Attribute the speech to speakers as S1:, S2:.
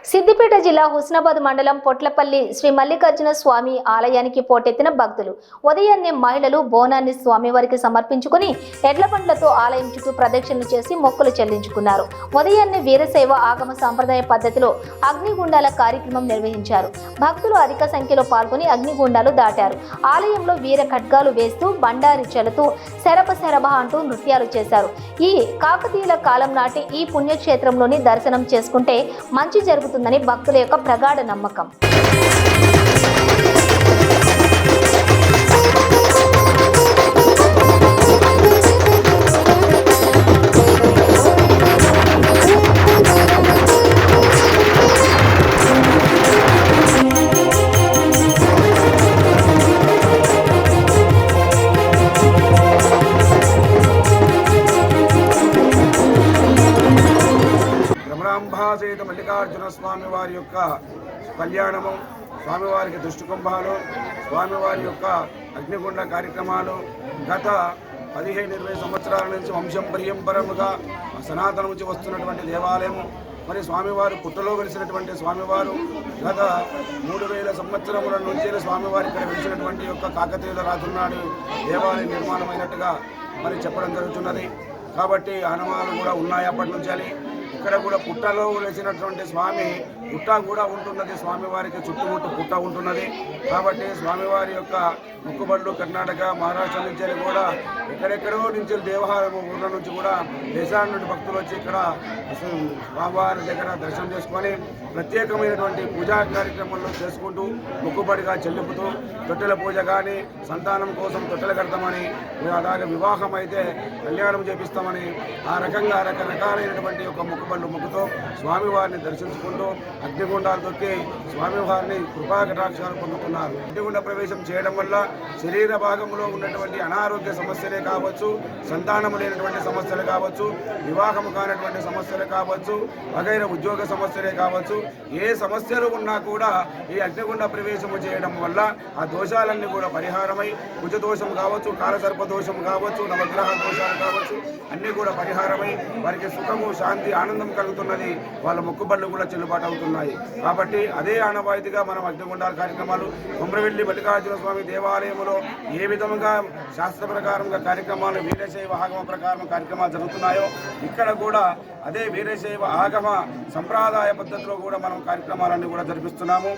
S1: సిద్దిపేట జిల్లా హుస్నాబాద్ మండలం పొట్లపల్లి శ్రీ మల్లికార్జున స్వామి ఆలయానికి పోటెత్తిన భక్తులు. ఉదయాన్నే మహిళలు బోనాన్ని స్వామివారికి సమర్పించుకుని ఎడ్ల బండ్లతో ఆలయం చుట్టూ ప్రదక్షిణలు చేసి మొక్కులు చెల్లించుకున్నారు. ఉదయాన్నే వీరశైవ ఆగమ సాంప్రదాయ పద్ధతిలో అగ్నిగుండాల కార్యక్రమం నిర్వహించారు. భక్తులు అధిక సంఖ్యలో పాల్గొని అగ్నిగుండాలు దాటారు. ఆలయంలో వీర ఖడ్గాలు వేస్తూ బండారి చలుతూ శరభ శరభ అంటూ నృత్యాలు చేశారు. ఈ కాకతీయుల కాలం నాటి ఈ పుణ్యక్షేత్రంలోని దర్శనం చేసుకుంటే మంచి జరుగుతుందని భక్తుల యొక్క ప్రగాఢ నమ్మకం.
S2: బ్రహ్మాంబాసేత మల్లికార్జున స్వామి వారి యొక్క కళ్యాణము, స్వామివారికి దుష్టుకుంభాలు, స్వామివారి యొక్క అగ్నిగుండ కార్యక్రమాలు గత 15-20 సంవత్సరాల నుంచి వంశం పరంపరముగా సనాతనం నుంచి వస్తున్నటువంటి దేవాలయము. మరి స్వామివారు పుట్టలో వెలిసినటువంటి స్వామివారు గత 3000 సంవత్సరముల నుంచి స్వామివారి ఇక్కడ వెలిసినటువంటి యొక్క కాకతీయుల రాజున్నాడు దేవాలయం నిర్మాణమైనట్టుగా మరి చెప్పడం జరుగుతున్నది. కాబట్టి ఆనవాలు కూడా ఉన్నాయి అప్పటి నుంచి. ఇక్కడ కూడా పుట్టలో వెలిసినటువంటి స్వామి పుట్ట కూడా ఉంటున్నది, స్వామివారికి చుట్టుముట్టు పుట్ట ఉంటున్నది. కాబట్టి స్వామివారి యొక్క మొక్కుబడులు కర్ణాటక, మహారాష్ట్ర నుంచి కూడా ఎక్కడెక్కడో నుంచి దేవాలయం ఊళ్ళ నుంచి కూడా దేశాల నుండి భక్తులు వచ్చి ఇక్కడ స్వామివారి దగ్గర దర్శనం చేసుకొని ప్రత్యేకమైనటువంటి పూజా కార్యక్రమాల్లో చేసుకుంటూ మొక్కుబడిగా చెల్లిపుతూ తొట్టెల పూజ కానీ, సంతానం కోసం తొట్టెలు కడతామని, అలాగే వివాహం అయితే కళ్యాణం చేపిస్తామని ఆ రకంగా రకరకాలైనటువంటి యొక్క మొక్కుబడులు మొక్కుతూ స్వామివారిని దర్శించుకుంటూ అగ్నిగుండాలు తొక్కి స్వామివారిని కృపా కటాక్షాలు పొందుతున్నారు. అగ్నిగుండ ప్రవేశం చేయడం వల్ల శరీర భాగంలో ఉన్నటువంటి అనారోగ్య సమస్యలే కావచ్చు, సంతానము లేనటువంటి సమస్యలు కావచ్చు, వివాహము కానటువంటి సమస్యలు కావచ్చు, వగైర ఉద్యోగ సమస్యలే కావచ్చు, ఏ సమస్యలు ఉన్నా కూడా ఈ అగ్నిగుండ ప్రవేశము చేయడం వల్ల ఆ దోషాలన్నీ కూడా పరిహారమై, కుజదోషం కావచ్చు, కాలసర్ప దోషం కావచ్చు, నవగ్రహ దోషాలు కావచ్చు, అన్నీ కూడా పరిహారమై వారికి సుఖము, శాంతి, ఆనందం కలుగుతున్నది. వాళ్ళ మొక్కుబడులు కూడా చెల్లుబాటు అవుతున్నాయి. కాబట్టి అదే ఆనవాయితీగా మనం అగ్నిగుండాల కార్యక్రమాలు కొమ్రవెల్లి మల్లికార్జున స్వామి దేవాలయంలో ఏ విధంగా శాస్త్ర ప్రకారంగా కార్యక్రమాలు, వీరశైవ ఆగమ ప్రకారం కార్యక్రమాలు జరుగుతున్నాయో ఇక్కడ కూడా అదే వీరశైవ ఆగమ సంప్రదాయ పద్ధతిలో కూడా మనం కార్యక్రమాలన్నీ కూడా జరిపిస్తున్నాము.